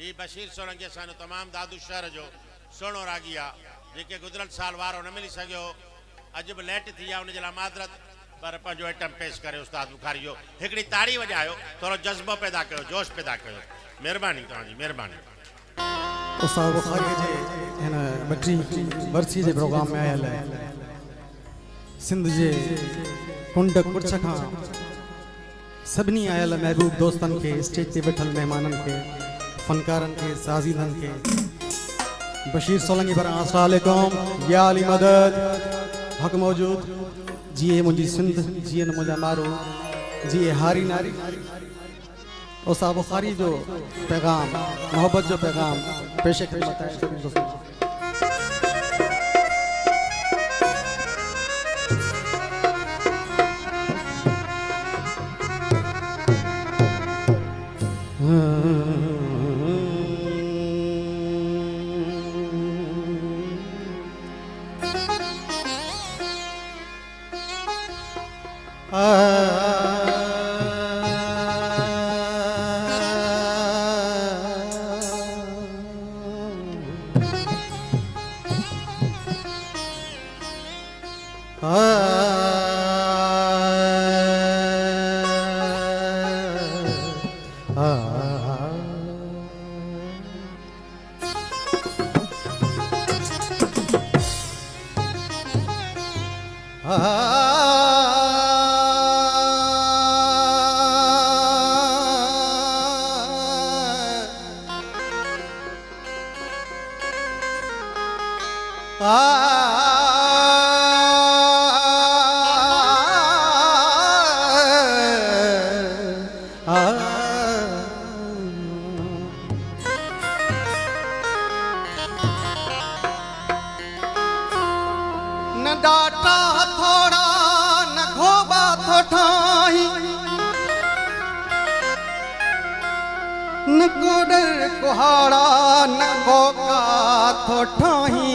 ही बशीर सोलंकी असांजो तमाम दादू शहर जो सुहिणो रागी आहे जेके गुज़िरियल साल वारो न मिली सघियो अॼु बि लेट थी आहे उनजे लाइ मादरत पर पंहिंजो आइटम पेश करे उस्ताद बुखारी जो हिकिड़ी ताड़ी वॼायो थोरो जज़्बो पैदा कयो जोश पैदा कयो महिरबानी तव्हांजी महिरबानी उस्ताद बुखारी जे हिन मटी बरसी जे प्रोग्राम में आयल है सिंध जे कुंड कुर्छ खां सभिनी आयल महबूब दोस्तन के स्टेज ते वेठल मेहमानन के फनकारन के साजीदन के बशीर सोलंकी पर अस्सलाम वालेकुम या अली मदद हक मौजूद जिए मुझी सिंध जिए न मुझा मारो जिए हारी नारी उस्ताद बुखारी जो पैगाम मोहब्बत जो पैगाम पेश खिदमत है सभी दोस्तों न डाटा थोड़ा न घोबा थोठाई न कोडर कुहाड़ा न गोका थोठाई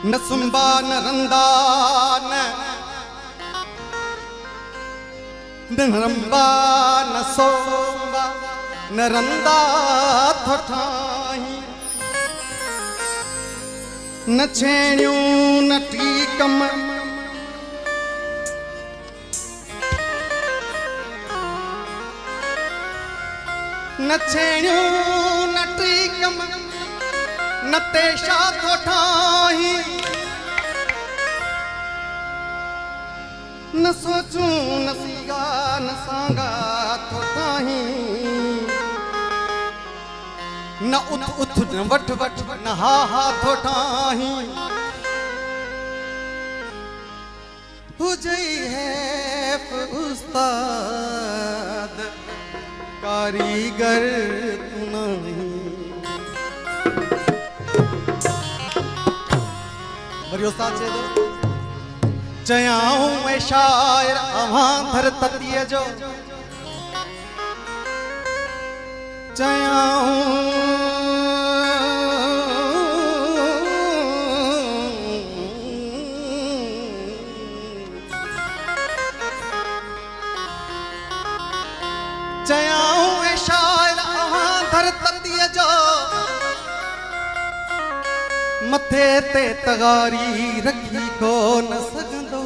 न सुंबा न रंदा न रंबा न सोंबा न रंदा थोठाई न छेड़ियूं न टीकम न छेड़ियूं न टीकम न तेशा थोठाई न सोचूं न सीगा न सांगा थोठाई न उथ उथ न वठ वठ न हा हा थोठाही हुजई है उस्ताद कारीगर तू नहीं वरी उस्ताद चए थो चयाऊं ऐं शाइर अवां धर ततीअ जो चयाऊं चयाऊं ऐं शाइर अवां धर ततीअ जो मथे ते तगारी रखी कोन सघंदो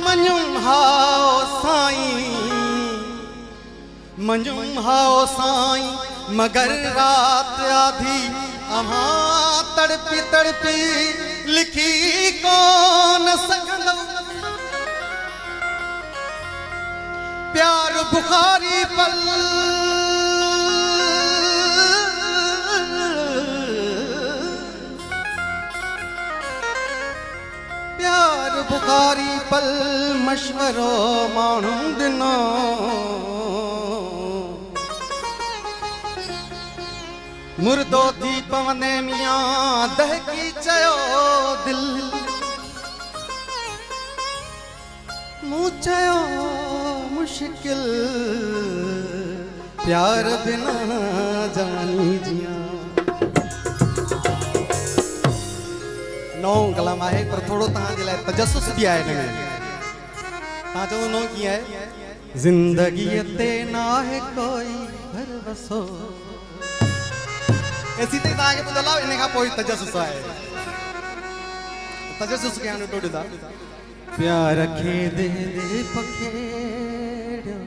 मञूं हाओ साईं मंजुम हाओ साईं मगर रात आधी अहां तड़पी तड़पी लिखी कोन सघंदो प्यार बुखारी पल प्यार बुखारी पल मशवरो माण्हू ॾिनो मुर्दो थी पवंदे मियां दहकी चयो दिल मूं चयो मुश्किल प्यार बिना जानी जिया नौ कलाम है पर थोड़ो तव्हांजे लाइ तजस्सुस भी आहे हिन में ता चवंदो कीअं आहे ज़िंदगीअ ते ना है कोई घर वसो ऐसी ते तव्हांखे ॿुधल आहे इन खां पोइ तजसुस आहे तजसुस खे हाणे ॾिठो ॾिठा प्यार खे दे दे पखेड़ियो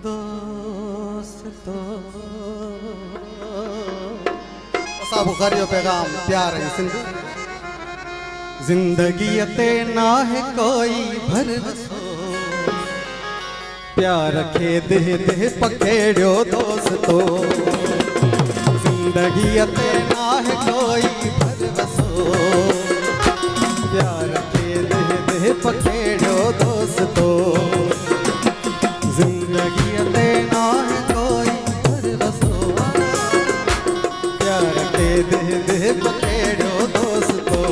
दोस्तो असां बुखारी जो पैगाम प्यार ऐं सिंध ज़िंदगीअ ते ना है कोई भरवसो प्यार खे दे दे पखेड़ियो दोस्तो ज़िंदगीअ ते ना है कोई भरवसो प्यार खे दे दे पखेड़ियो दोस्तो ज़िंदगीअ ते ना है कोई भरवसो प्यार खे दे दे पखेड़ियो दोस्तो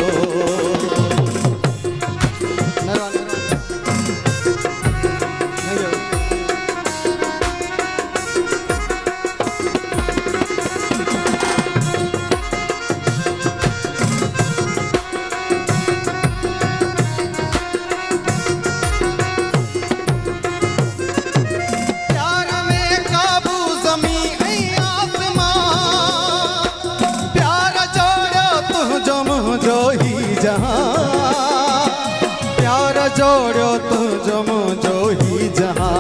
प्यार जोड़ो तुझो मुझो ही जहां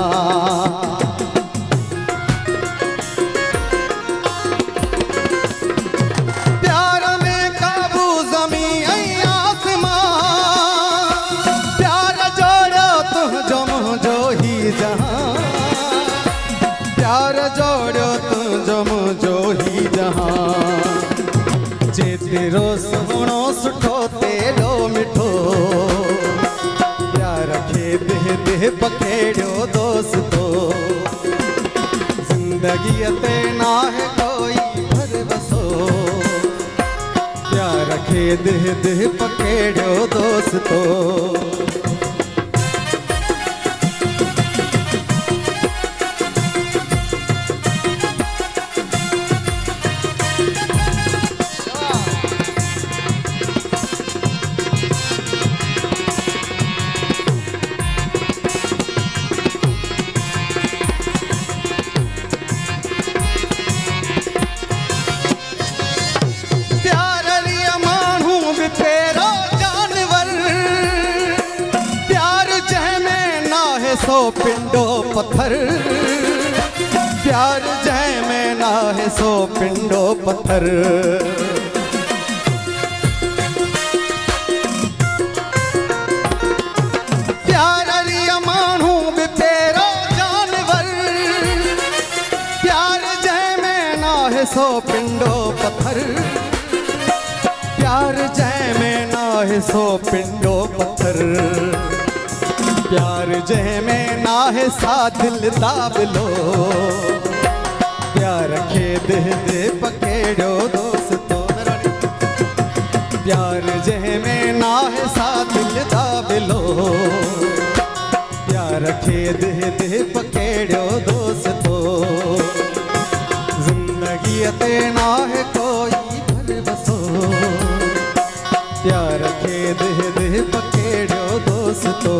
प्यार में काबू ज़मी आसमां प्यार जोड़ो तुझो मुझो ही जहां प्यार जोड़ो तुझो मुझो ही जहां जे तेरो सुहिणो सुठो तेरो मिठो प्यार खे दे दे पखेड़ियो दोस्तो ज़िंदगीअ ते ना है कोई भरवसो प्यार खे दे दे पखेड़ियो दोस्तो सो पिंडो पत्थर प्यार जय में ना है सो पिंडो पत्थर प्यार रिया मानू भी तेरो जानवर प्यार जय में ना है सो पिंडो पत्थर प्यार जय में ना है सो पिंडो पत्थर प्यार जय में ना है सा दिल दाबलो प्यार खे दे दे पखेड़ो दोस्तो प्यार जय में ना है सा दिल दाबलो प्यार खे दे दे पखेड़ो दोस्तो ज़िंदगीअ ते ना है कोई भरवसो प्यार खे दे दे पखेड़ो दोस्तो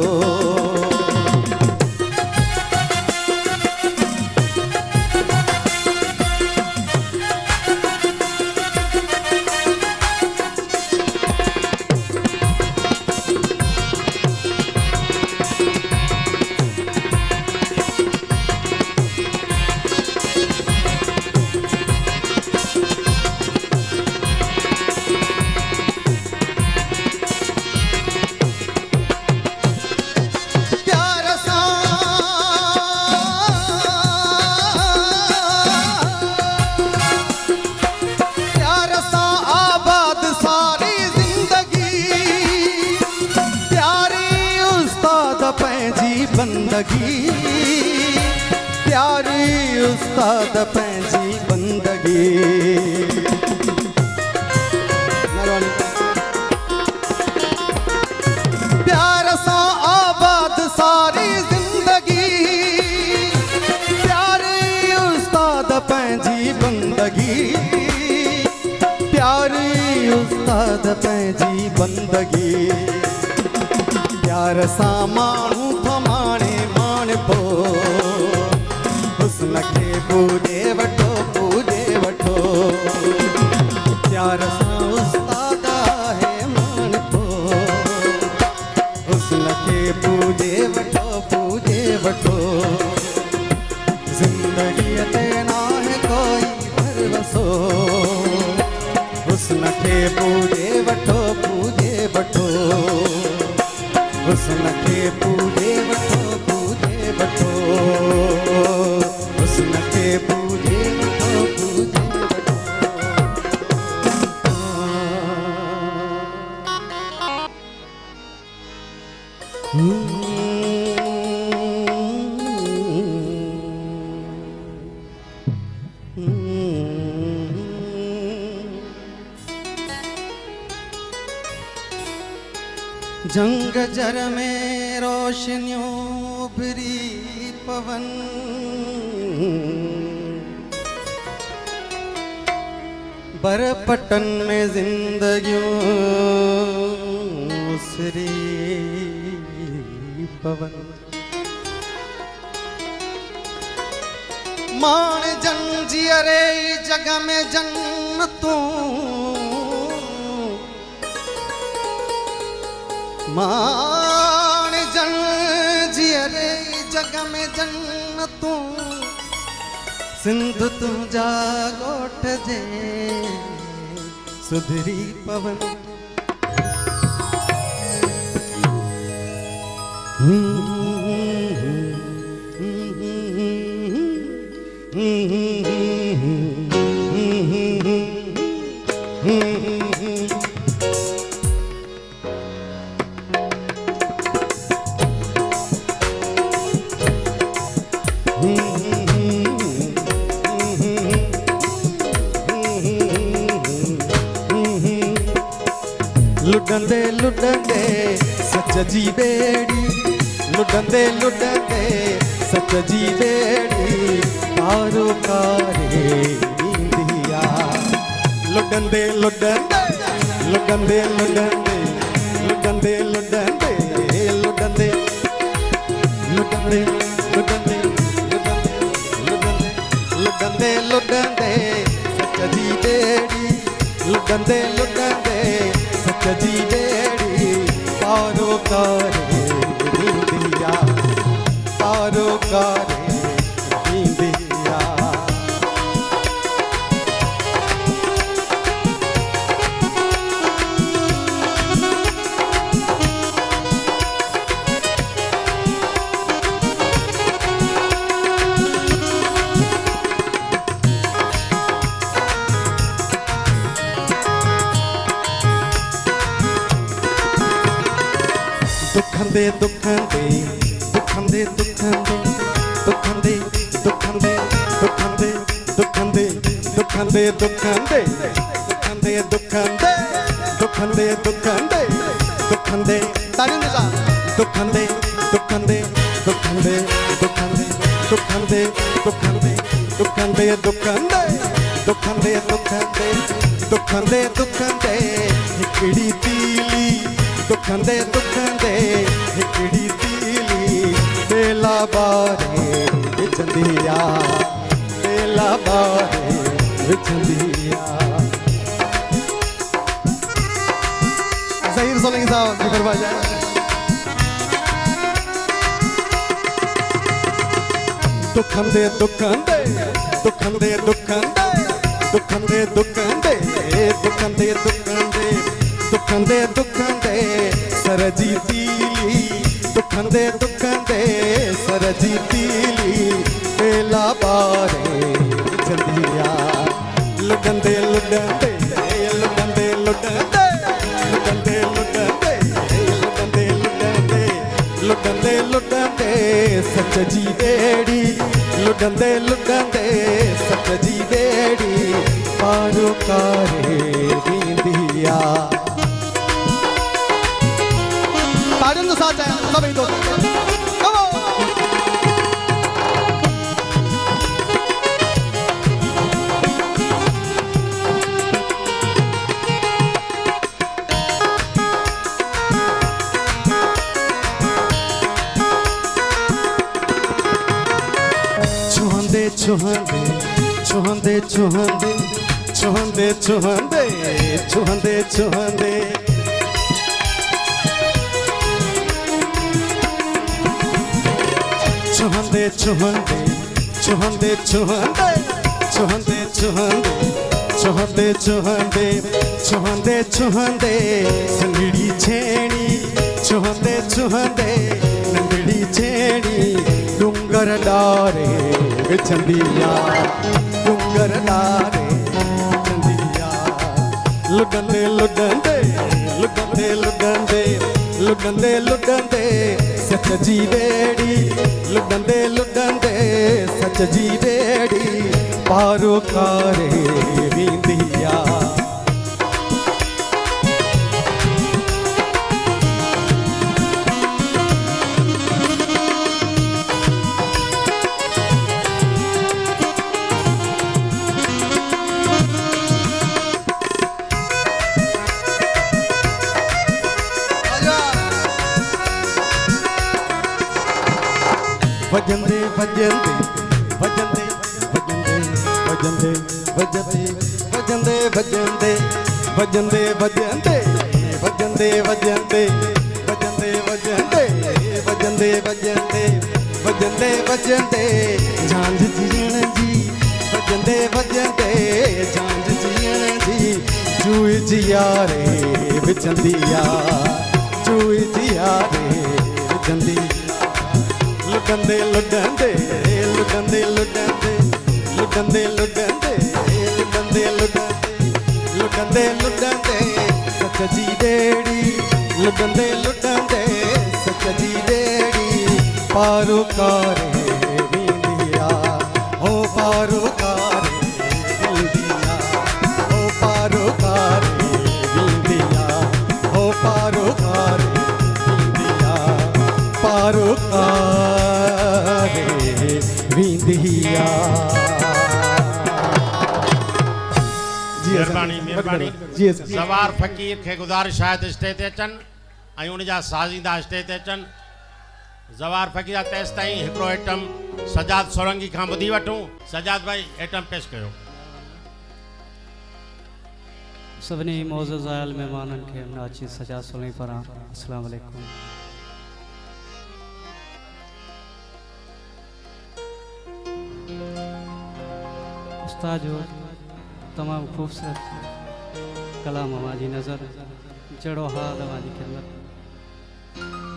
बंदगी प्यारी उस्ताद पंहिंजी बंदगी प्यार सां आबाद सारी जिंदगी प्यारी उस्ताद पंहिंजी बंदगी प्यारी उस्ताद पंहिंजी बंदगी प्यार सां माण्हू थमाणे पूजे वठो पूजे वठो प्यार सां उस्ताद है मान थो हुस्न खे पूजे वठो पूजे वठो जिंदगी ते नाहे कोई भरवसो हुस्न खे पूजे वठो पूजे वठो हुस्न खे पूजे वठो पूजे वठो हुस्न खे पूजे वठो पूजे जंग जर में रोशनियों उभरी पवन बरपटन में जिंदगियों उसरी पवन मान जन जियरे जग में जन्नतों मान जन जियरे जग में जन्नतों सिंध तुझा गोठ जे सुधरी पवन लुडंदे लुडंदे सच जी बेड़ी लुडंदे लुडंदे सच जी बेड़ी पारो कारे इंदिया लुडंदे लुडंदे लुडंदे लुडंदे लुडंदे लुडंदे लुडंदे लुडंदे लुडंदे लुडंदे लुडंदे सच जी बेड़ी लुडंदे लुडंदे सच जी बेड़ी पारो कारे इंदिया पारो कारे इंदिया दुखंदे दुखंदे दुखंदे दुखंदे दुखंदे दुखंदे दुखंदे दुखंदे दुखंदे दुखंदे दुखंदे दुखंदे दुखंदे दुखंदे तारिंदे सा दुखंदे दुखंदे दुखंदे दुखंदे दुखंदे दुखंदे दुखंदे दुखंदे दुखंदे दुखंदे दुखंदे दुखंदे हिकड़ी तीली दुखंदे दुखंदे हिकड़ी तीली बेला बारे विचंदिया बेला बारे विचंदिया ज़हीर सोलंकी साहब की फरमाइश है दुखंदे दुखंदे दुखंदे दुखंदे दुखंदे दुखंदे दुखंदे दुखंदे दुखंदे दुखंदे सरजी तीली दुखंदे दुखंदे सरजी तीली बेला बारे चंदिया लुडंदे लुडंदे लुडंदे लुडंदे लुडंदे लुडंदे लुडंदे लुडंदे लुडंदे लुडंदे सच जी बेड़ी लुडंदे लुडंदे सच जी बेड़ी पारो कारे इंदिया तारिंद साथ है सभी दोस्त छुहंदे छुहंदे छुहंदे छुहंदे छुहंदे छुहंदे छुहंदे छुहंदे छुहंदे छुहंदे छुहंदे छुहंदे छुहंदे छुहंदे छुहंदे छुहंदे छुहंदे संगड़ी छेड़ी छुहंदे छुहंदे नंगड़ी छेड़ी डूंगर डारे विछंदिया डूंगर डारे विछंदिया लुडंदे लुडंदे लुडंदे लुडंदे लुडंदे लुडंदे सच जी बेड़ी लुडंदे लुडंदे सच जी बेड़ी पारो कारे विंदिया वजंदे वजंदे वजंदे वजंदे वजंदे वजंदे वजंदे वजंदे वजंदे वजंदे वजंदे वजंदे वजंदे वजंदे वजंदे वजंदे वजंदे झांझ जीण जी वजंदे वजंदे झांझ जीण जी चूई जिया रे विचंदिया चूई जिया रे विचंदिया लुडंदे लुडंदे लुडंदे लुडंदे लुडंदे लुडंदे लुडंदे लुडंदे लुडंदे लुडंदे सच जी बेड़ी लुडंदे लुडंदे सच जी बेड़ी पारो कारे विंदिया हो पारो कारे विंदिया हो पारो कारे विंदिया हो पारो कारे विंदिया पारो कारे विंदिया मेहरबानी मेहरबानी जी ज़वार फ़कीर खे गुज़ारिश आहे स्टेज ते अचनि ऐं उन जा साज़ींदा स्टेज ते अचनि ज़वार फ़कीर तेसि ताईं हिकिड़ो आइटम सजाद सोरंगी खां ॿुधी वठूं सजाद भाई आइटम पेश कयो सभिनी मोज़ज़ आयल महिमाननि खे नाची सजाद सोरंगी पारां अस्सलाम वालेकुम उस्ताद जो तमाम खूबसूरत कलाम हमारी नज़र जड़ो हाल हमारी खिदमत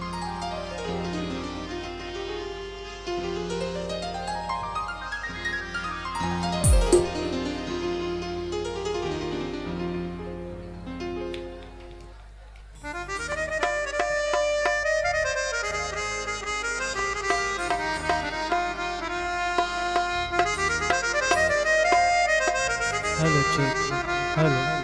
हेलो चेक हेलो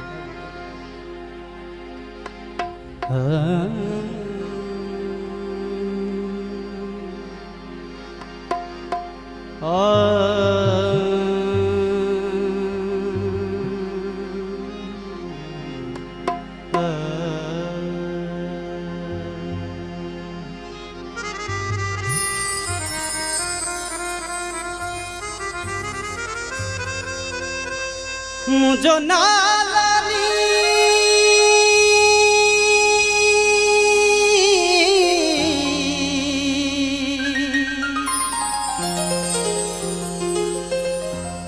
मुझो नालानी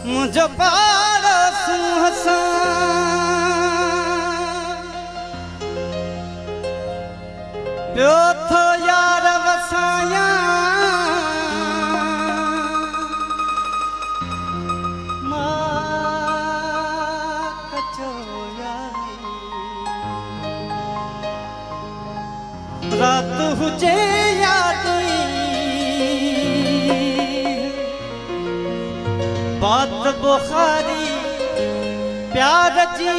मुझो पारस हसा प्यो थो यार वसाया रात हुजे याद बात बुखारी प्यार जी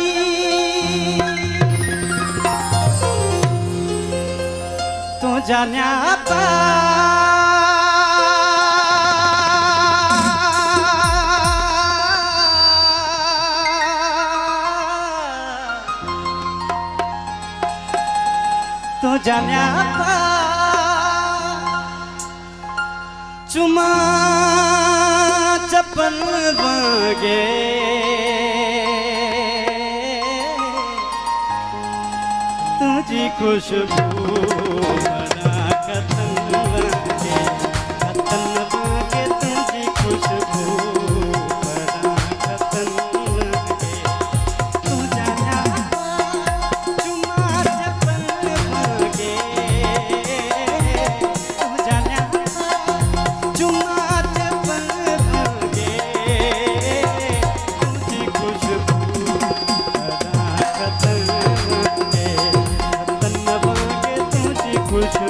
तू जान्या पा तू जान्या पा चुमा जब छपन वागे तुझी खुशबू बड़ा कतन वागे तुझी खुशबू बड़ा कतन वागे तू जाया चुमा छपन वागे तू जाया चुमा छपन वागे तुझी खुशबू बड़ा कतन वागे तुझी खुशबू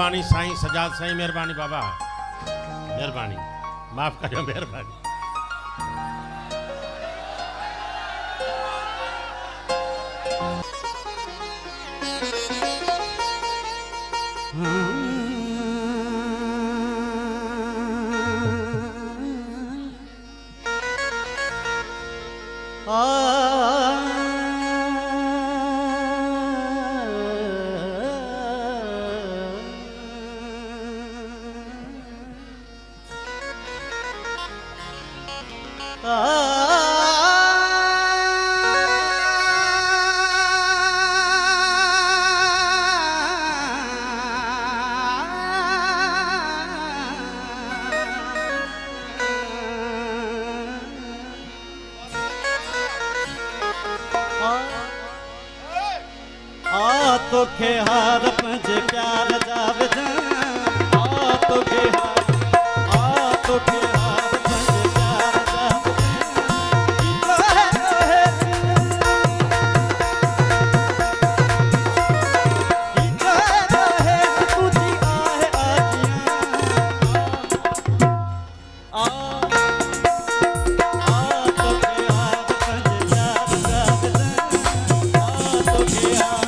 मेहरबानी साईं सजाद साईं मेहरबानी बाबा मेहरबानी माफ करियो मेहरबानी तोखे हार पंज प्यार जावे तोखे हार पंज प्यार जावे तुझी आहे तोखे हार पंज प्यार जावे तोखे हार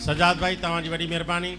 सजाद भाई तव्हांजी वॾी महिरबानी